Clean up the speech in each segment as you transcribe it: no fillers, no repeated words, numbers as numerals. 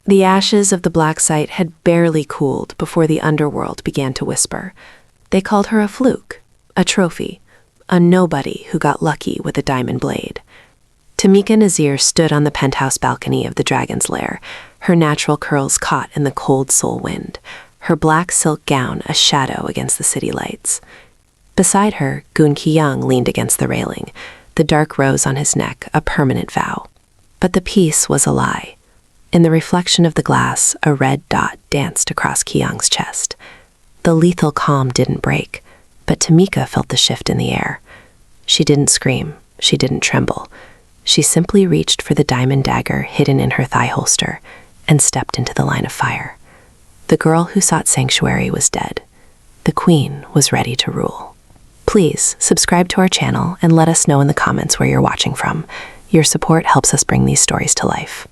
The ashes of the black site had barely cooled before the underworld began to whisper. They called her a fluke, a trophy, a nobody who got lucky with a diamond blade. Tamika Nazir stood on the penthouse balcony of the Dragon's Lair, her natural curls caught in the cold soul wind, her black silk gown a shadow against the city lights. Beside her, Goon Ki-young leaned against the railing, the dark rose on his neck a permanent vow. But the piece was a lie. In the reflection of the glass, a red dot danced across Ki-young's chest. The lethal calm didn't break, but Tamika felt the shift in the air. She didn't scream, she didn't tremble. She simply reached for the diamond dagger hidden in her thigh holster and stepped into the line of fire. The girl who sought sanctuary was dead. The queen was ready to rule. Please subscribe to our channel and let us know in the comments where you're watching from. Your support helps us bring these stories to life.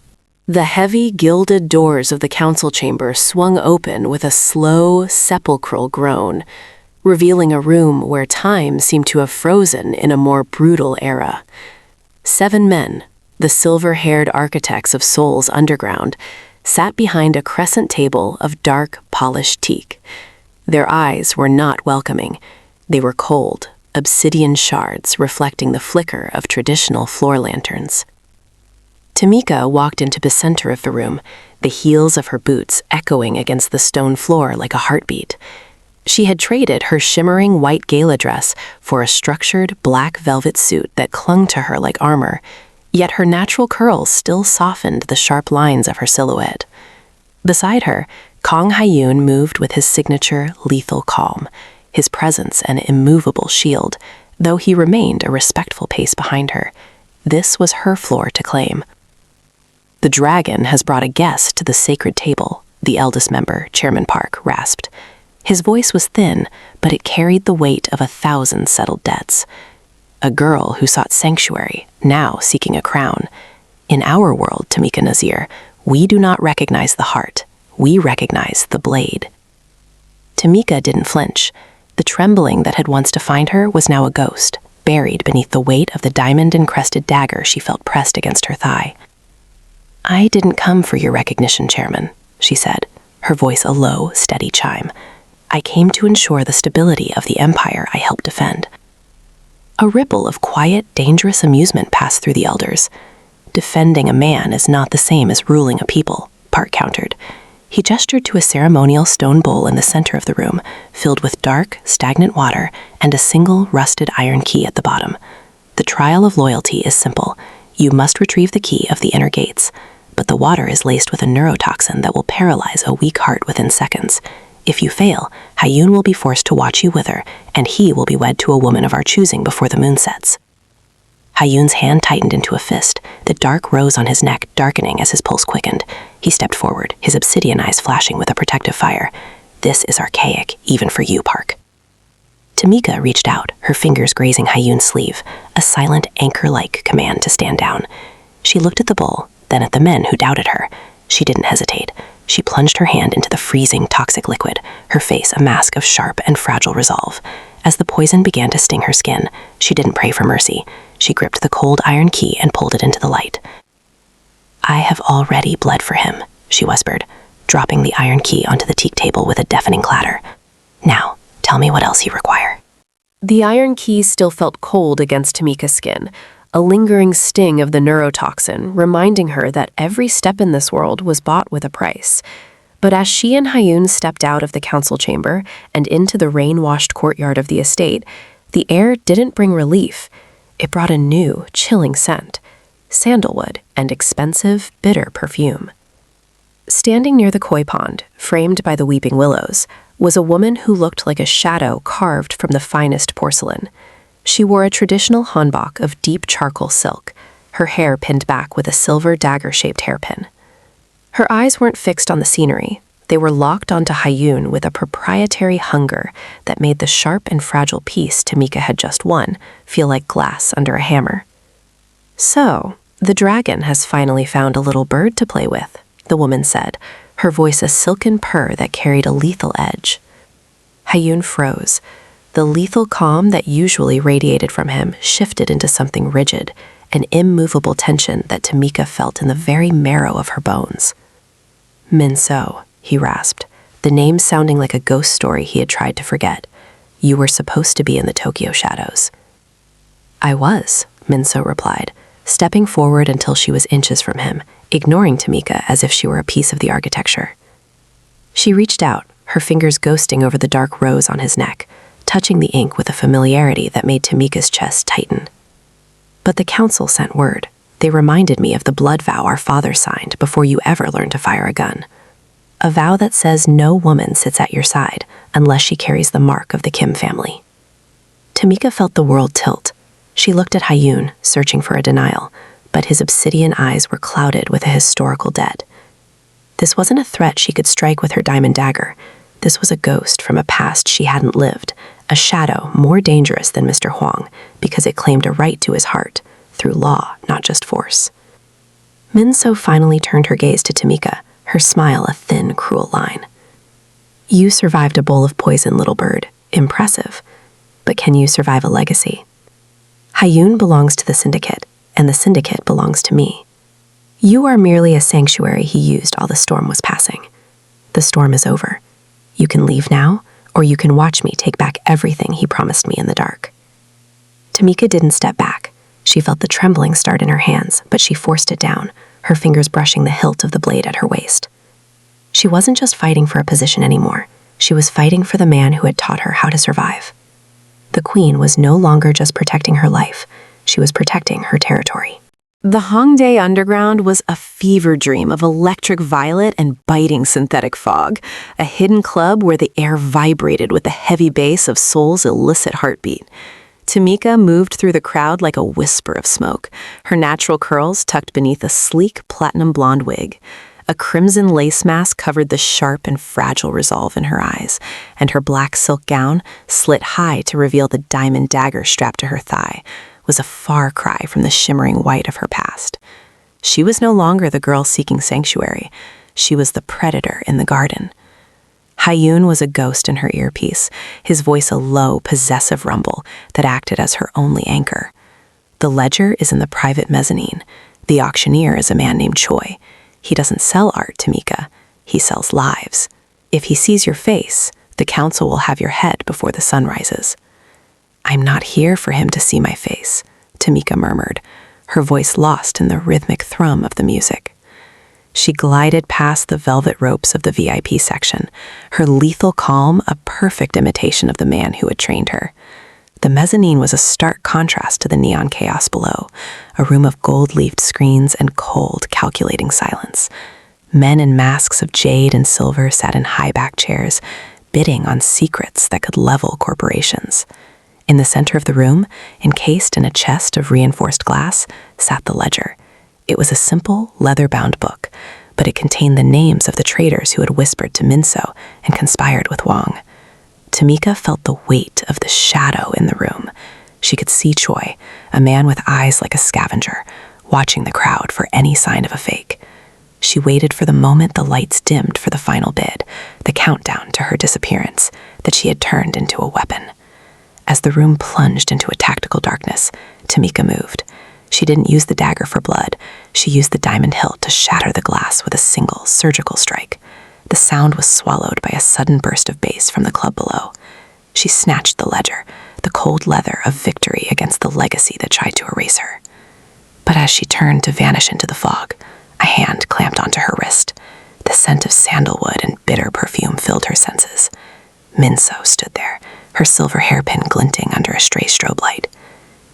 The heavy, gilded doors of the council chamber swung open with a slow, sepulchral groan, revealing a room where time seemed to have frozen in a more brutal era. 7 men, the silver-haired architects of Seoul's underground, sat behind a crescent table of dark, polished teak. Their eyes were not welcoming. They were cold, obsidian shards reflecting the flicker of traditional floor lanterns. Tamika walked into the center of the room, the heels of her boots echoing against the stone floor like a heartbeat. She had traded her shimmering white gala dress for a structured black velvet suit that clung to her like armor, yet her natural curls still softened the sharp lines of her silhouette. Beside her, Kang Ha-yoon moved with his signature lethal calm, his presence an immovable shield, though he remained a respectful pace behind her. This was her floor to claim. "The dragon has brought a guest to the sacred table," the eldest member, Chairman Park, rasped. His voice was thin, but it carried the weight of 1,000 settled debts. A girl who sought sanctuary, now seeking a crown. In our world, Tamika Nazir, we do not recognize the heart. We recognize the blade. Tamika didn't flinch. The trembling that had once defined her was now a ghost, buried beneath the weight of the diamond-encrusted dagger she felt pressed against her thigh. "I didn't come for your recognition, Chairman," she said, her voice a low, steady chime. "I came to ensure the stability of the empire I helped defend." A ripple of quiet, dangerous amusement passed through the elders. "Defending a man is not the same as ruling a people," Park countered. He gestured to a ceremonial stone bowl in the center of the room, filled with dark, stagnant water and a single rusted iron key at the bottom. "The trial of loyalty is simple. You must retrieve the key of the inner gates, but the water is laced with a neurotoxin that will paralyze a weak heart within seconds. If you fail, Ha-yoon will be forced to watch you wither, and he will be wed to a woman of our choosing before the moon sets." Ha-yoon's hand tightened into a fist, the dark rose on his neck darkening as his pulse quickened. He stepped forward, his obsidian eyes flashing with a protective fire. "This is archaic, even for you, Park." Tamika reached out, her fingers grazing Ha-yoon's sleeve, a silent, anchor-like command to stand down. She looked at the bowl, then at the men who doubted her. She didn't hesitate. She plunged her hand into the freezing, toxic liquid, her face a mask of sharp and fragile resolve. As the poison began to sting her skin, she didn't pray for mercy. She gripped the cold iron key and pulled it into the light. "I have already bled for him," she whispered, dropping the iron key onto the teak table with a deafening clatter. "Now, tell me what else you require." The iron key still felt cold against Tamika's skin, a lingering sting of the neurotoxin, reminding her that every step in this world was bought with a price. But as she and Ha-yoon stepped out of the council chamber and into the rain-washed courtyard of the estate, the air didn't bring relief. It brought a new, chilling scent, sandalwood and expensive, bitter perfume. Standing near the koi pond, framed by the weeping willows, was a woman who looked like a shadow carved from the finest porcelain. She wore a traditional hanbok of deep charcoal silk, her hair pinned back with a silver dagger-shaped hairpin. Her eyes weren't fixed on the scenery. They were locked onto Ha-yoon with a proprietary hunger that made the sharp and fragile piece Tamika had just won feel like glass under a hammer. "So, the dragon has finally found a little bird to play with," the woman said, her voice a silken purr that carried a lethal edge. Ha-yoon froze. The lethal calm that usually radiated from him shifted into something rigid, an immovable tension that Tamika felt in the very marrow of her bones. Minso, he rasped, the name sounding like a ghost story he had tried to forget. You were supposed to be in the Tokyo shadows. I was, Minso replied, stepping forward until she was inches from him, ignoring Tamika as if she were a piece of the architecture. She reached out, her fingers ghosting over the dark rose on his neck, touching the ink with a familiarity that made Tamika's chest tighten. But the council sent word. They reminded me of the blood vow our father signed before you ever learned to fire a gun. A vow that says no woman sits at your side unless she carries the mark of the Kim family. Tamika felt the world tilt. She looked at Hyun, searching for a denial, but his obsidian eyes were clouded with a historical debt. This wasn't a threat she could strike with her diamond dagger. This was a ghost from a past she hadn't lived, a shadow more dangerous than Mr. Huang because it claimed a right to his heart, through law, not just force. Minso finally turned her gaze to Tamika, her smile a thin, cruel line. You survived a bowl of poison, little bird. Impressive. But can you survive a legacy? Hyun belongs to the syndicate, and the syndicate belongs to me. You are merely a sanctuary he used while the storm was passing. The storm is over. You can leave now, or you can watch me take back everything he promised me in the dark. Tamika didn't step back. She felt the trembling start in her hands, but she forced it down, her fingers brushing the hilt of the blade at her waist. She wasn't just fighting for a position anymore. She was fighting for the man who had taught her how to survive. The queen was no longer just protecting her life. She was protecting her territory. The Hongdae Underground was a fever dream of electric violet and biting synthetic fog, a hidden club where the air vibrated with the heavy bass of Seoul's illicit heartbeat. Tamika moved through the crowd like a whisper of smoke, her natural curls tucked beneath a sleek platinum blonde wig. A crimson lace mask covered the sharp and fragile resolve in her eyes, and her black silk gown, slit high to reveal the diamond dagger strapped to her thigh, was a far cry from the shimmering white of her past. She was no longer the girl seeking sanctuary. She was the predator in the garden. Hyun was a ghost in her earpiece, his voice a low, possessive rumble that acted as her only anchor. The ledger is in the private mezzanine. The auctioneer is a man named Choi. He doesn't sell art, Tamika. He sells lives. If he sees your face, the council will have your head before the sun rises. I'm not here for him to see my face, Tamika murmured, her voice lost in the rhythmic thrum of the music. She glided past the velvet ropes of the VIP section, her lethal calm a perfect imitation of the man who had trained her. The mezzanine was a stark contrast to the neon chaos below, a room of gold-leafed screens and cold, calculating silence. Men in masks of jade and silver sat in high-back chairs, bidding on secrets that could level corporations. In the center of the room, encased in a chest of reinforced glass, sat the ledger. It was a simple, leather-bound book, but it contained the names of the traitors who had whispered to Minso and conspired with Wang. Tamika felt the weight of the shadow in the room. She could see Choi, a man with eyes like a scavenger, watching the crowd for any sign of a fake. She waited for the moment the lights dimmed for the final bid, the countdown to her disappearance, that she had turned into a weapon. As the room plunged into a tactical darkness, Tamika moved. She didn't use the dagger for blood. She used the diamond hilt to shatter the glass with a single surgical strike. The sound was swallowed by a sudden burst of bass from the club below. She snatched the ledger, the cold leather of victory against the legacy that tried to erase her. But as she turned to vanish into the fog, a hand clamped onto her wrist. The scent of sandalwood and bitter perfume filled her senses. Minso stood there, her silver hairpin glinting under a stray strobe light.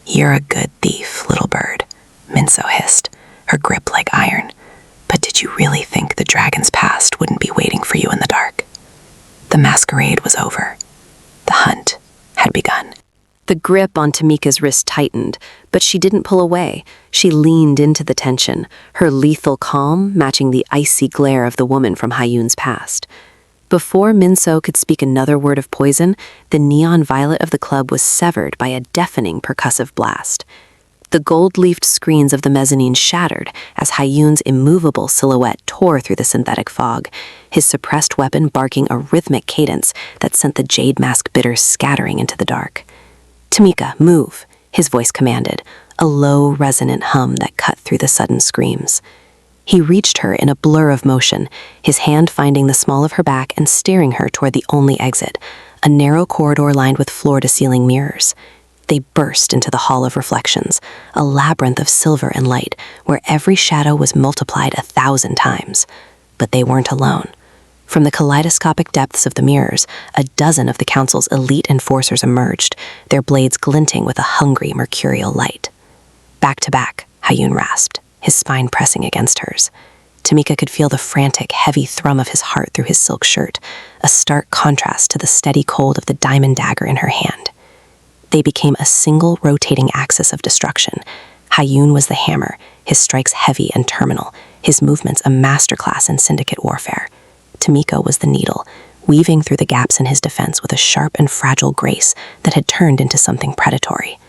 You're a good thief, little bird, Minso hissed, her grip like iron. But did you really think the dragon's past wouldn't be waiting for you in the dark? The masquerade was over. The hunt had begun. The grip on Tamika's wrist tightened, but she didn't pull away. She leaned into the tension, her lethal calm matching the icy glare of the woman from Hyun's past. Before Minso could speak another word of poison, the neon violet of the club was severed by a deafening percussive blast. The gold-leafed screens of the mezzanine shattered as Hyun's immovable silhouette tore through the synthetic fog, his suppressed weapon barking a rhythmic cadence that sent the jade mask bidders scattering into the dark. Tamika, move, his voice commanded, a low, resonant hum that cut through the sudden screams. He reached her in a blur of motion, his hand finding the small of her back and steering her toward the only exit, a narrow corridor lined with floor-to-ceiling mirrors. They burst into the Hall of Reflections, a labyrinth of silver and light, where every shadow was multiplied 1,000 times. But they weren't alone. From the kaleidoscopic depths of the mirrors, a dozen of the council's elite enforcers emerged, their blades glinting with a hungry mercurial light. Back to back, Hayun rasped, his spine pressing against hers. Tamika could feel the frantic, heavy thrum of his heart through his silk shirt, a stark contrast to the steady cold of the diamond dagger in her hand. They became a single rotating axis of destruction. Hayun was the hammer, his strikes heavy and terminal, his movements a masterclass in syndicate warfare. Tamika was the needle, weaving through the gaps in his defense with a sharp and fragile grace that had turned into something predatory.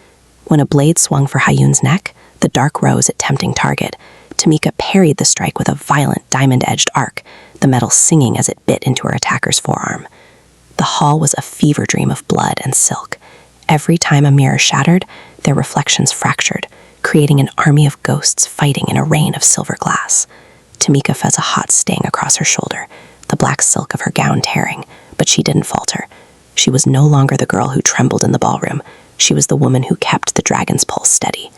When a blade swung for Hayun's neck, the dark rose at tempting target. Tamika parried the strike with a violent diamond-edged arc, the metal singing as it bit into her attacker's forearm. The hall was a fever dream of blood and silk. Every time a mirror shattered, their reflections fractured, creating an army of ghosts fighting in a rain of silver glass. Tamika felt a hot sting across her shoulder, the black silk of her gown tearing, but she didn't falter. She was no longer the girl who trembled in the ballroom. She was the woman who kept the dragon's pulse steady.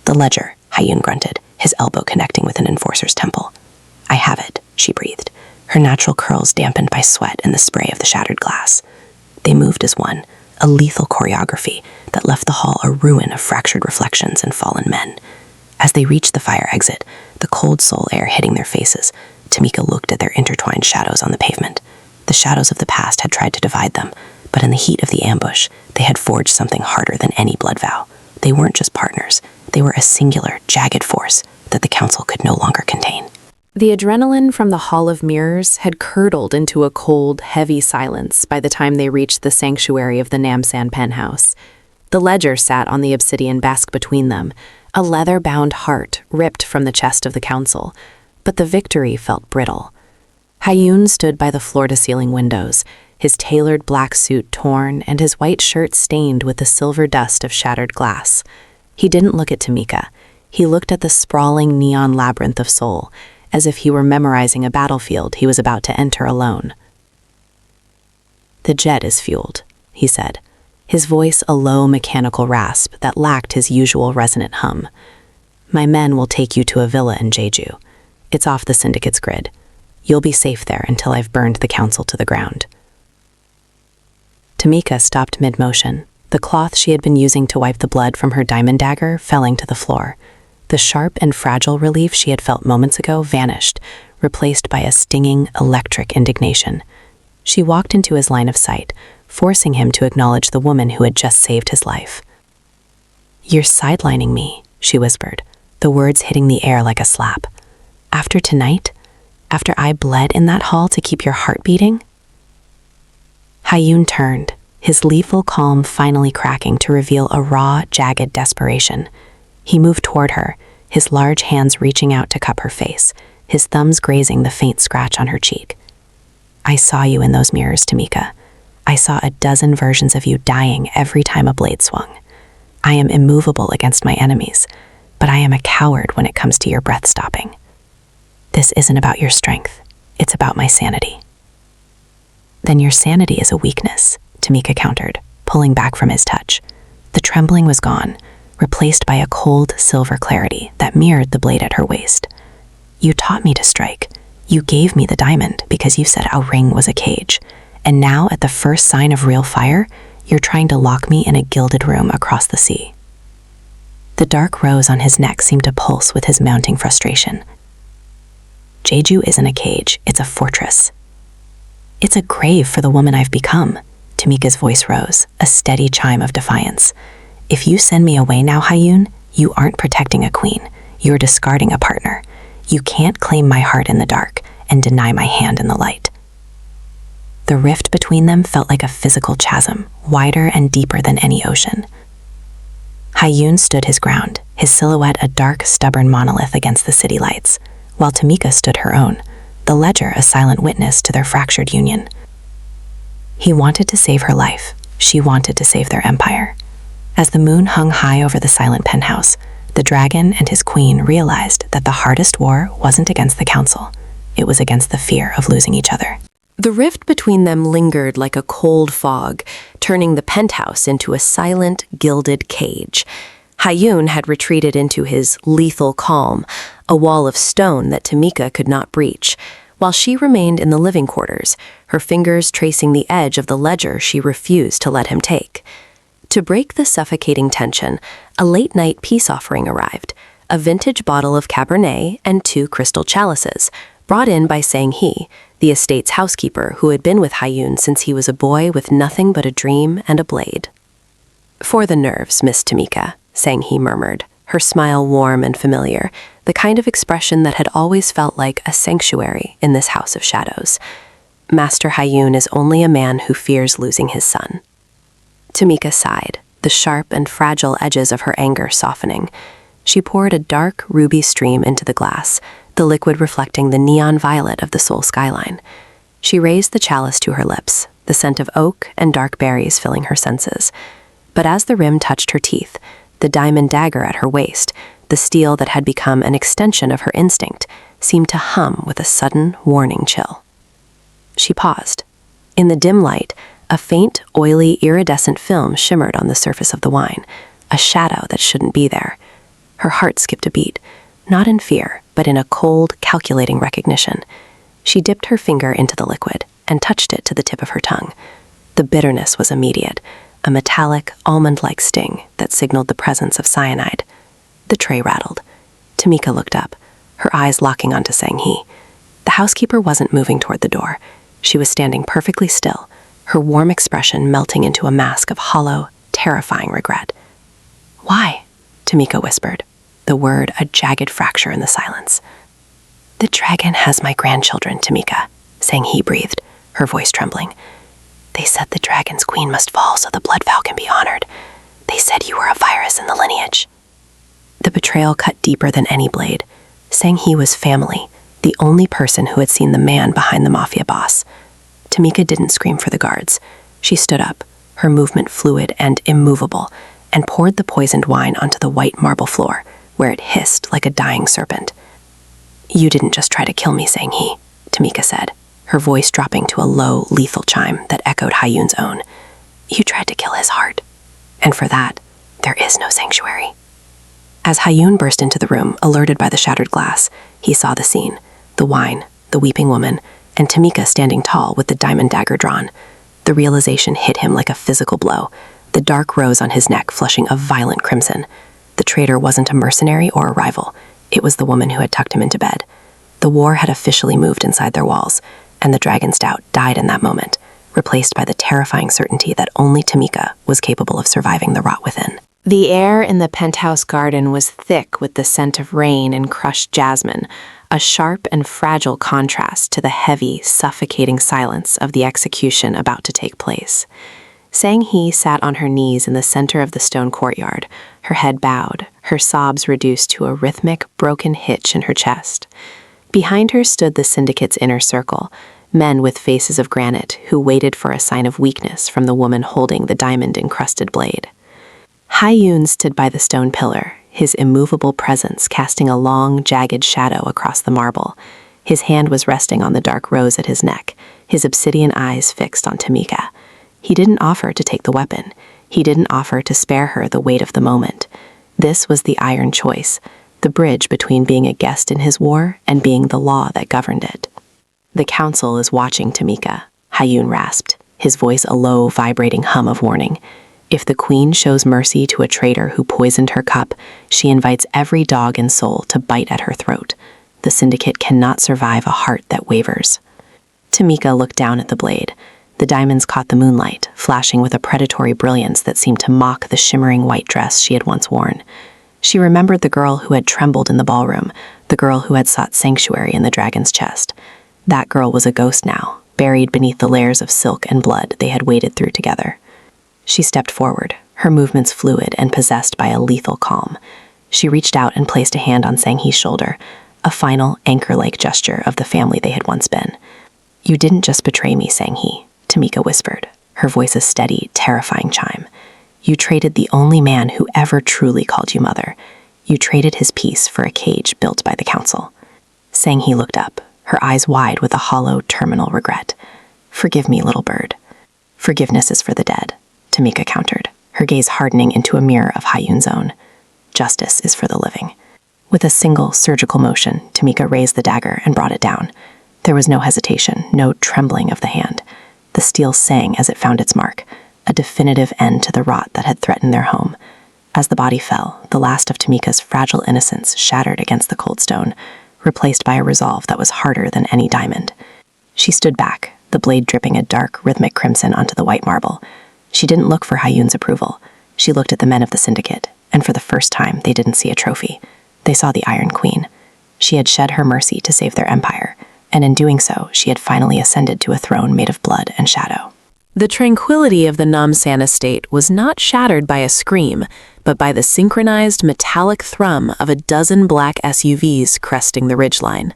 "The ledger," Hayun grunted, his elbow connecting with an enforcer's temple. "I have it," she breathed, her natural curls dampened by sweat and the spray of the shattered glass. They moved as one, a lethal choreography that left the hall a ruin of fractured reflections and fallen men. As they reached the fire exit, the cold soul air hitting their faces, Tamika looked at their intertwined shadows on the pavement. The shadows of the past had tried to divide them, but in the heat of the ambush, they had forged something harder than any blood vow. They weren't just partners. They were a singular, jagged force that the council could no longer contain. The adrenaline from the Hall of Mirrors had curdled into a cold, heavy silence by the time they reached the sanctuary of the Namsan penthouse. The ledger sat on the obsidian desk between them, a leather-bound heart ripped from the chest of the council, but the victory felt brittle. Hayun stood by the floor-to-ceiling windows, his tailored black suit torn and his white shirt stained with the silver dust of shattered glass. He didn't look at Tamika. He looked at the sprawling neon labyrinth of soul, as if he were memorizing a battlefield he was about to enter alone. "The jet is fueled," he said, his voice a low mechanical rasp that lacked his usual resonant hum. "My men will take you to a villa in Jeju. It's off the syndicate's grid. You'll be safe there until I've burned the council to the ground." Tamika stopped mid-motion. The cloth she had been using to wipe the blood from her diamond dagger felling to the floor. The sharp and fragile relief she had felt moments ago vanished, replaced by a stinging, electric indignation. She walked into his line of sight, forcing him to acknowledge the woman who had just saved his life. "You're sidelining me," she whispered, the words hitting the air like a slap. "After tonight? After I bled in that hall to keep your heart beating?" Hayun turned, his lethal calm finally cracking to reveal a raw, jagged desperation. He moved toward her, his large hands reaching out to cup her face, his thumbs grazing the faint scratch on her cheek. "I saw you in those mirrors, Tamika. I saw a dozen versions of you dying every time a blade swung. I am immovable against my enemies, but I am a coward when it comes to your breath stopping. This isn't about your strength. It's about my sanity." "Then your sanity is a weakness," Tamika countered, pulling back from his touch. The trembling was gone, replaced by a cold silver clarity that mirrored the blade at her waist. "You taught me to strike. You gave me the diamond because you said our ring was a cage. And now, at the first sign of real fire, you're trying to lock me in a gilded room across the sea." The dark rose on his neck seemed to pulse with his mounting frustration. "Jeju isn't a cage, it's a fortress. It's a grave for the woman I've become." Tamika's voice rose, a steady chime of defiance. "If you send me away now, Hayun, you aren't protecting a queen. You're discarding a partner. You can't claim my heart in the dark and deny my hand in the light." The rift between them felt like a physical chasm, wider and deeper than any ocean. Hayun stood his ground, his silhouette a dark, stubborn monolith against the city lights, while Tamika stood her own, the ledger a silent witness to their fractured union. He wanted to save her life. She wanted to save their empire. As the moon hung high over the silent penthouse, the dragon and his queen realized that the hardest war wasn't against the council. It was against the fear of losing each other. The rift between them lingered like a cold fog, turning the penthouse into a silent, gilded cage. Haiyun had retreated into his lethal calm, a wall of stone that Tamika could not breach, while she remained in the living quarters, her fingers tracing the edge of the ledger she refused to let him take. To break the suffocating tension, a late-night peace offering arrived, a vintage bottle of Cabernet and 2 crystal chalices, brought in by Sang-hee, the estate's housekeeper who had been with Haiyun since he was a boy with nothing but a dream and a blade. "For the nerves, Miss Tamika," Sang-hee murmured, her smile warm and familiar, the kind of expression that had always felt like a sanctuary in this house of shadows. "Master Haiyun is only a man who fears losing his son." Tamika sighed, the sharp and fragile edges of her anger softening. She poured a dark, ruby stream into the glass, the liquid reflecting the neon violet of the Seoul skyline. She raised the chalice to her lips, the scent of oak and dark berries filling her senses. But as the rim touched her teeth, the diamond dagger at her waist, the steel that had become an extension of her instinct, seemed to hum with a sudden, warning chill. She paused. In the dim light, a faint, oily, iridescent film shimmered on the surface of the wine, a shadow that shouldn't be there. Her heart skipped a beat, not in fear, but in a cold, calculating recognition. She dipped her finger into the liquid and touched it to the tip of her tongue. The bitterness was immediate, a metallic, almond-like sting that signaled the presence of cyanide. The tray rattled. Tamika looked up, her eyes locking onto Sang-hee. The housekeeper wasn't moving toward the door. She was standing perfectly still, her warm expression melting into a mask of hollow, terrifying regret. "Why?" Tamika whispered, the word a jagged fracture in the silence. "The dragon has my grandchildren, Tamika," Sang-hee breathed, her voice trembling. "They said the dragon's queen must fall so the blood vow can be honored. They said you were a virus in the lineage." The betrayal cut deeper than any blade. Sang-hee was family, the only person who had seen the man behind the mafia boss. Tamika didn't scream for the guards. She stood up, her movement fluid and immovable, and poured the poisoned wine onto the white marble floor, where it hissed like a dying serpent. "You didn't just try to kill me, Sang-hee," Tamika said, her voice dropping to a low, lethal chime that echoed Haiyun's own. "You tried to kill his heart. And for that, there is no sanctuary." As Haiyun burst into the room, alerted by the shattered glass, he saw the scene, the wine, the weeping woman, and Tamika standing tall with the diamond dagger drawn. The realization hit him like a physical blow, the dark rose on his neck flushing a violent crimson. The traitor wasn't a mercenary or a rival. It was the woman who had tucked him into bed. The war had officially moved inside their walls, and the dragon's doubt died in that moment, replaced by the terrifying certainty that only Tamika was capable of surviving the rot within. The air in the penthouse garden was thick with the scent of rain and crushed jasmine, a sharp and fragile contrast to the heavy, suffocating silence of the execution about to take place. Sang-hee sat on her knees in the center of the stone courtyard, her head bowed, her sobs reduced to a rhythmic, broken hitch in her chest. Behind her stood the syndicate's inner circle, men with faces of granite who waited for a sign of weakness from the woman holding the diamond-encrusted blade. Haiyun stood by the stone pillar, his immovable presence casting a long, jagged shadow across the marble. His hand was resting on the dark rose at his neck, his obsidian eyes fixed on Tamika. He didn't offer to take the weapon. He didn't offer to spare her the weight of the moment. This was the iron choice, the bridge between being a guest in his war and being the law that governed it. "The council is watching, Tamika," Haiyun rasped, his voice a low, vibrating hum of warning. "If the queen shows mercy to a traitor who poisoned her cup, she invites every dog in Seoul to bite at her throat. The syndicate cannot survive a heart that wavers." Tamika looked down at the blade. The diamonds caught the moonlight, flashing with a predatory brilliance that seemed to mock the shimmering white dress she had once worn. She remembered the girl who had trembled in the ballroom, the girl who had sought sanctuary in the dragon's chest. That girl was a ghost now, buried beneath the layers of silk and blood they had waded through together. She stepped forward, her movements fluid and possessed by a lethal calm. She reached out and placed a hand on Sang-hee's shoulder, a final, anchor-like gesture of the family they had once been. "You didn't just betray me, Sang-hee," Tamika whispered, her voice a steady, terrifying chime. "You traded the only man who ever truly called you mother. You traded his peace for a cage built by the council. Sang-hee looked up, her eyes wide with a hollow, terminal regret. Forgive me, little bird. Forgiveness is for the dead, Tamika countered, her gaze hardening into a mirror of Hyun's own. Justice is for the living. With a single surgical motion, Tamika raised the dagger and brought it down. There was no hesitation, no trembling of the hand. The steel sang as it found its mark, a definitive end to the rot that had threatened their home. As the body fell, the last of Tamika's fragile innocence shattered against the cold stone, replaced by a resolve that was harder than any diamond. She stood back, the blade dripping a dark, rhythmic crimson onto the white marble. She didn't look for Hyun's approval. She looked at the men of the syndicate, and for the first time, they didn't see a trophy. They saw the Iron Queen. She had shed her mercy to save their empire, and in doing so, she had finally ascended to a throne made of blood and shadow. The tranquility of the Namsan estate was not shattered by a scream, but by the synchronized metallic thrum of a dozen black SUVs cresting the ridgeline.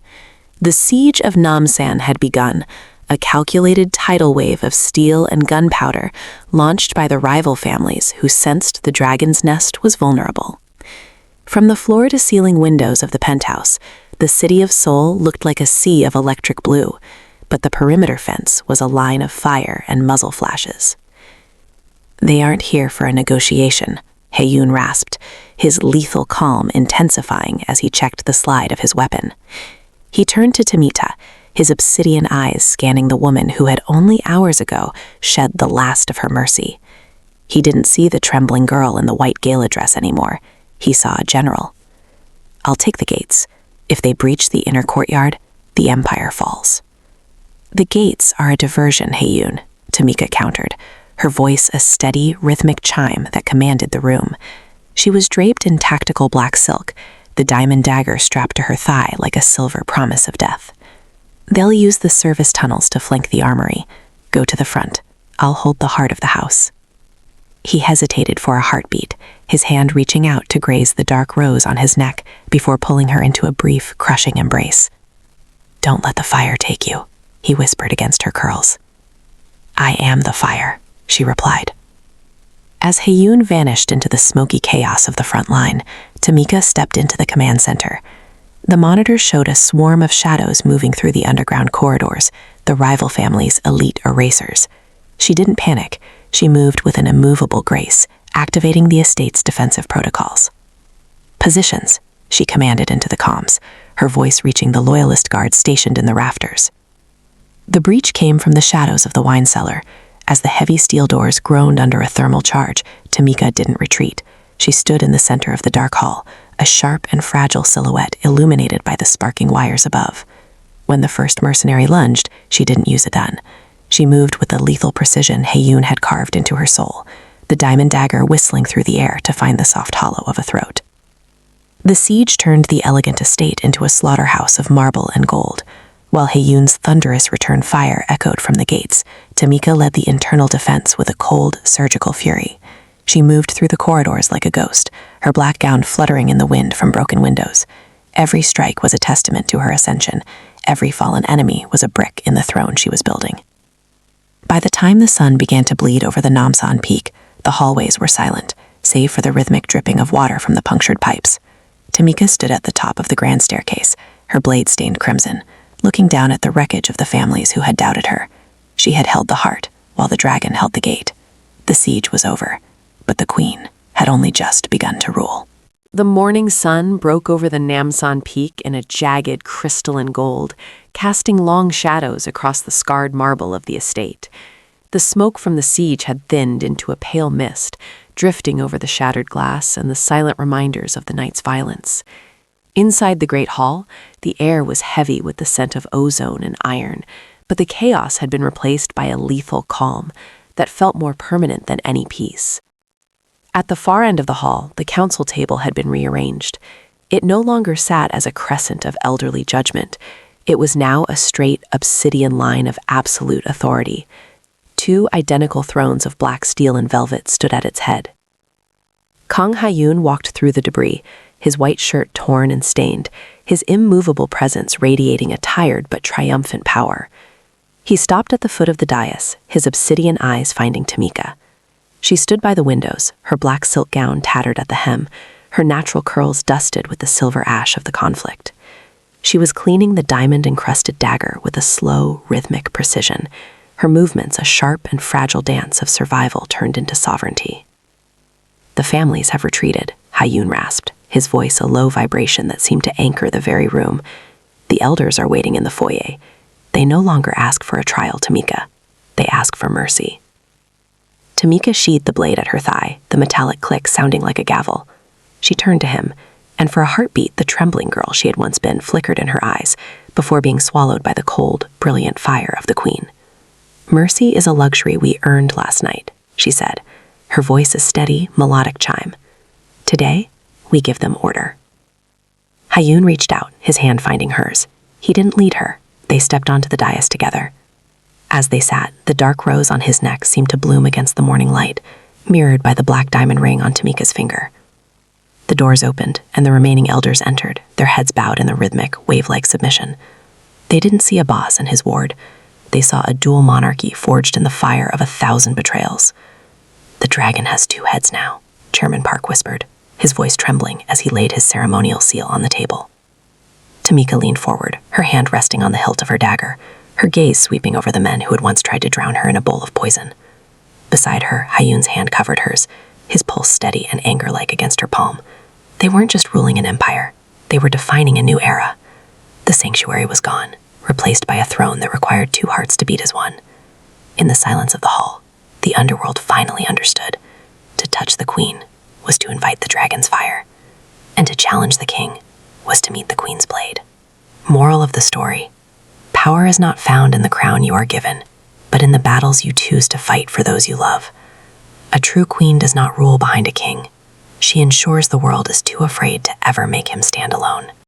The siege of Namsan had begun, a calculated tidal wave of steel and gunpowder launched by the rival families who sensed the dragon's nest was vulnerable. From the floor-to-ceiling windows of the penthouse, the city of Seoul looked like a sea of electric blue, but the perimeter fence was a line of fire and muzzle flashes. They aren't here for a negotiation, Hyun rasped, his lethal calm intensifying as he checked the slide of his weapon. He turned to Tamita, his obsidian eyes scanning the woman who had only hours ago shed the last of her mercy. He didn't see the trembling girl in the white gala dress anymore. He saw a general. I'll take the gates. If they breach the inner courtyard, the empire falls. The gates are a diversion, Hyun, Tamika countered, her voice a steady, rhythmic chime that commanded the room. She was draped in tactical black silk, the diamond dagger strapped to her thigh like a silver promise of death. They'll use the service tunnels to flank the armory. Go to the front. I'll hold the heart of the house. He hesitated for a heartbeat, his hand reaching out to graze the dark rose on his neck before pulling her into a brief, crushing embrace. Don't let the fire take you, he whispered against her curls. I am the fire, she replied. As Hyun vanished into the smoky chaos of the front line, Tamika stepped into the command center. The monitor showed a swarm of shadows moving through the underground corridors, the rival family's elite erasers. She didn't panic. She moved with an immovable grace, activating the estate's defensive protocols. Positions, she commanded into the comms, her voice reaching the loyalist guards stationed in the rafters. The breach came from the shadows of the wine cellar. As the heavy steel doors groaned under a thermal charge, Tamika didn't retreat. She stood in the center of the dark hall, a sharp and fragile silhouette illuminated by the sparking wires above. When the first mercenary lunged, she didn't use a gun. She moved with the lethal precision Hyun had carved into her soul, the diamond dagger whistling through the air to find the soft hollow of a throat. The siege turned the elegant estate into a slaughterhouse of marble and gold. While Hyun's thunderous return fire echoed from the gates, Tamika led the internal defense with a cold, surgical fury. She moved through the corridors like a ghost, her black gown fluttering in the wind from broken windows. Every strike was a testament to her ascension. Every fallen enemy was a brick in the throne she was building. By the time the sun began to bleed over the Namsan Peak, the hallways were silent, save for the rhythmic dripping of water from the punctured pipes. Tamika stood at the top of the grand staircase, her blade stained crimson, looking down at the wreckage of the families who had doubted her. She had held the heart, while the dragon held the gate. The siege was over, but the queen had only just begun to rule. The morning sun broke over the Namsan Peak in a jagged crystalline gold, casting long shadows across the scarred marble of the estate. The smoke from the siege had thinned into a pale mist, drifting over the shattered glass and the silent reminders of the night's violence. Inside the great hall, the air was heavy with the scent of ozone and iron, but the chaos had been replaced by a lethal calm that felt more permanent than any peace. At the far end of the hall, the council table had been rearranged. It no longer sat as a crescent of elderly judgment. It was now a straight obsidian line of absolute authority. 2 identical thrones of black steel and velvet stood at its head. Kang Hyun walked through the debris, his white shirt torn and stained, his immovable presence radiating a tired but triumphant power. He stopped at the foot of the dais, his obsidian eyes finding Tamika. She stood by the windows, her black silk gown tattered at the hem, her natural curls dusted with the silver ash of the conflict. She was cleaning the diamond-encrusted dagger with a slow, rhythmic precision, her movements a sharp and fragile dance of survival turned into sovereignty. "The families have retreated," Hayun rasped, his voice a low vibration that seemed to anchor the very room. "The elders are waiting in the foyer. They no longer ask for a trial, Tamika. They ask for mercy." Tamika sheathed the blade at her thigh, the metallic click sounding like a gavel. She turned to him, and for a heartbeat the trembling girl she had once been flickered in her eyes before being swallowed by the cold, brilliant fire of the queen. "Mercy is a luxury we earned last night," she said, her voice a steady, melodic chime. "Today, we give them order." Hayun reached out, his hand finding hers. He didn't lead her. They stepped onto the dais together. As they sat, the dark rose on his neck seemed to bloom against the morning light, mirrored by the black diamond ring on Tamika's finger. The doors opened, and the remaining elders entered, their heads bowed in a rhythmic, wave-like submission. They didn't see a boss and his ward. They saw a dual monarchy forged in the fire of 1,000 betrayals. "The dragon has 2 heads now," Chairman Park whispered, his voice trembling as he laid his ceremonial seal on the table. Tamika leaned forward, her hand resting on the hilt of her dagger, her gaze sweeping over the men who had once tried to drown her in a bowl of poison. Beside her, Hayun's hand covered hers, his pulse steady and anger-like against her palm. They weren't just ruling an empire. They were defining a new era. The sanctuary was gone, replaced by a throne that required 2 hearts to beat as one. In the silence of the hall, the underworld finally understood. To touch the queen was to invite the dragon's fire, and to challenge the king was to meet the queen's blade. Moral of the story: power is not found in the crown you are given, but in the battles you choose to fight for those you love. A true queen does not rule behind a king. She ensures the world is too afraid to ever make him stand alone.